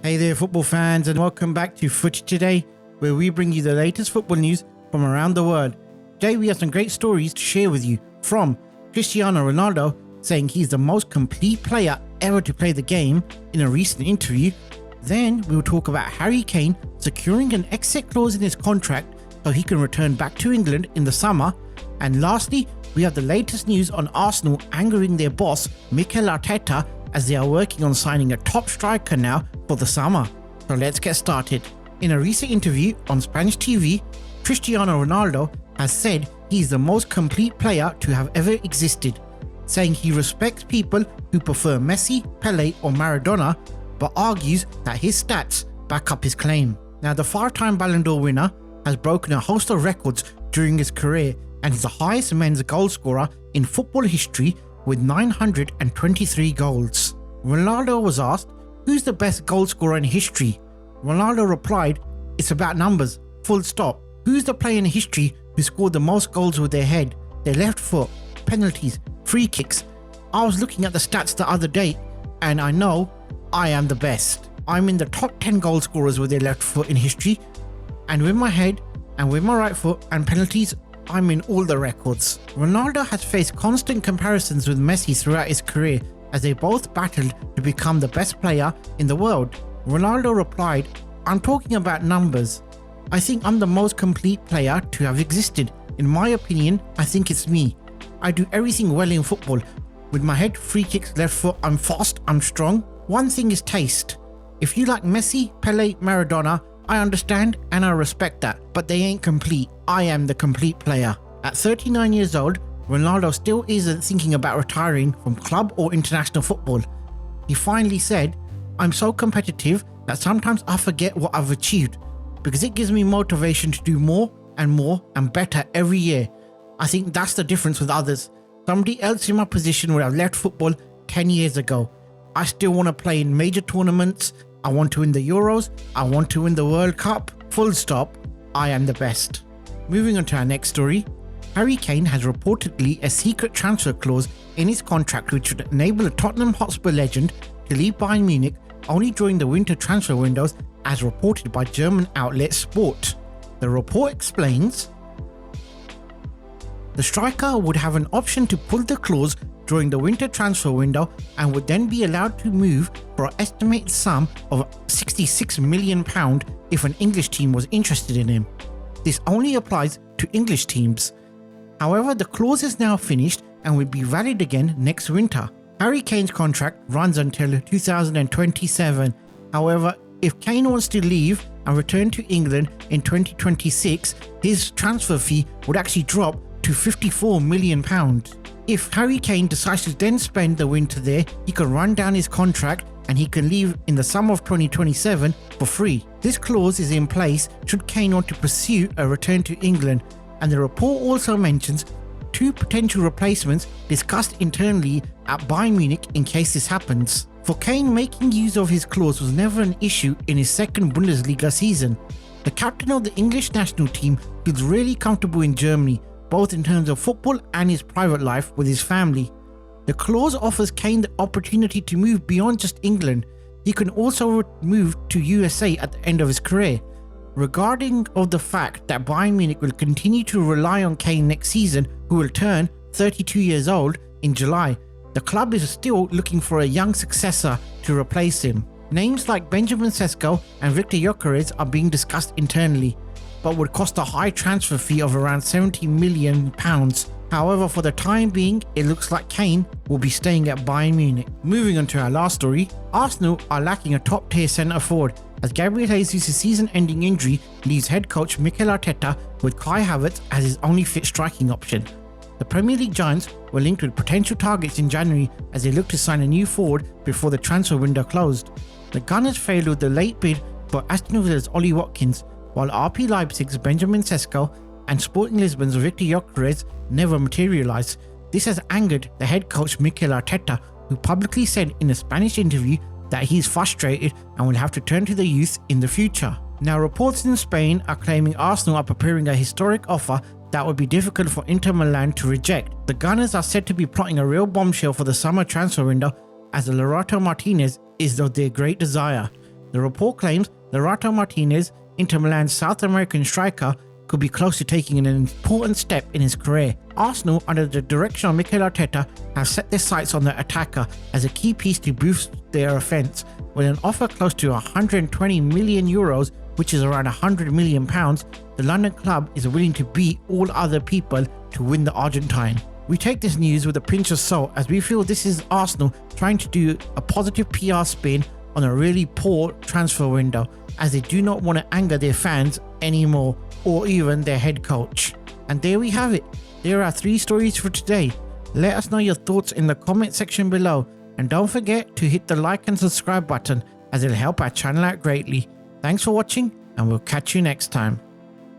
Hey there football fans, and welcome back to Footy Today, where we bring you the latest football news from around the world. Today we have some great stories to share with you, from Cristiano Ronaldo saying he's the most complete player ever to play the game in a recent interview. Then we'll talk about Harry Kane securing an exit clause in his contract so he can return back to England in the summer. And lastly, we have the latest news on Arsenal angering their boss Mikel Arteta as they are working on signing a top striker now for the summer. So let's get started. In a recent interview on Spanish TV, Cristiano Ronaldo has said he's the most complete player to have ever existed, saying he respects people who prefer Messi, Pele or Maradona, but argues that his stats back up his claim. Now, the 5-time Ballon d'Or winner has broken a host of records during his career and is the highest men's goal scorer in football history with 923 goals. Ronaldo was asked, who's the best goal scorer in history? Ronaldo replied, it's about numbers, full stop. Who's the player in history who scored the most goals with their head, their left foot, penalties, free kicks? I was looking at the stats the other day and I know I am the best. I'm in the top 10 goal scorers with their left foot in history, and with my head and with my right foot and penalties, I'm in all the records. Ronaldo has faced constant comparisons with Messi throughout his career as they both battled to become the best player in the world. Ronaldo replied, I'm talking about numbers. I think I'm the most complete player to have existed. In my opinion, I think it's me. I do everything well in football. With my head, free kicks, left foot, I'm fast, I'm strong. One thing is taste. If you like Messi, Pele, Maradona, I understand and I respect that, but they ain't complete. I am the complete player. At 39 years old, Ronaldo still isn't thinking about retiring from club or international football. He finally said, I'm so competitive that sometimes I forget what I've achieved because it gives me motivation to do more and better every year. I think that's the difference with others. Somebody else in my position would have left football 10 years ago. I still want to play in major tournaments. I want to win the Euros. I want to win the World Cup. Full stop. I am the best. Moving on to our next story. Harry Kane has reportedly a secret transfer clause in his contract which would enable the Tottenham Hotspur legend to leave Bayern Munich only during the winter transfer windows, as reported by German outlet Sport. The report explains, the striker would have an option to pull the clause during the winter transfer window and would then be allowed to move for an estimated sum of £66 million if an English team was interested in him. This only applies to English teams. However, the clause is now finished and will be valid again next winter. Harry Kane's contract runs until 2027. However, if Kane wants to leave and return to England in 2026, his transfer fee would actually drop to £54 million. If Harry Kane decides to then spend the winter there, he can run down his contract and he can leave in the summer of 2027 for free. This clause is in place should Kane want to pursue a return to England, and the report also mentions 2 potential replacements discussed internally at Bayern Munich in case this happens. For Kane, making use of his clause was never an issue in his second Bundesliga season. The captain of the English national team feels really comfortable in Germany, both in terms of football and his private life with his family. The clause offers Kane the opportunity to move beyond just England. He can also move to USA at the end of his career. Regarding of the fact that Bayern Munich will continue to rely on Kane next season, who will turn 32 years old in July, the club is still looking for a young successor to replace him. Names like Benjamin Sesko and Victor Gyökeres are being discussed internally, but would cost a high transfer fee of around £70 million. However, for the time being, it looks like Kane will be staying at Bayern Munich. Moving on to our last story, Arsenal are lacking a top-tier centre forward as Gabriel Jesus' season-ending injury leaves head coach Mikel Arteta with Kai Havertz as his only fit striking option. The Premier League giants were linked with potential targets in January as they looked to sign a new forward before the transfer window closed. The Gunners failed with the late bid for Aston Villa's Ollie Watkins, while RB Leipzig's Benjamin Sesko and Sporting Lisbon's Victor Gyökeres never materialised. This has angered the head coach Mikel Arteta, who publicly said in a Spanish interview that he's frustrated and will have to turn to the youth in the future. Now, reports in Spain are claiming Arsenal are preparing a historic offer that would be difficult for Inter Milan to reject. The Gunners are said to be plotting a real bombshell for the summer transfer window, as Lautaro Martinez is of their great desire. The report claims Lautaro Martinez, Inter Milan's South American striker, could be close to taking an important step in his career. Arsenal, under the direction of Mikel Arteta, have set their sights on the attacker as a key piece to boost their offence. With an offer close to 120 million euros, which is around 100 million pounds, the London club is willing to beat all other people to win the Argentine. We take this news with a pinch of salt, as we feel this is Arsenal trying to do a positive PR spin on a really poor transfer window, as they do not want to anger their fans anymore, or even their head coach. And there we have it. There are 3 stories for today. Let us know your thoughts in the comment section below, and don't forget to hit the like and subscribe button, as it'll help our channel out greatly. Thanks for watching, and we'll catch you next time.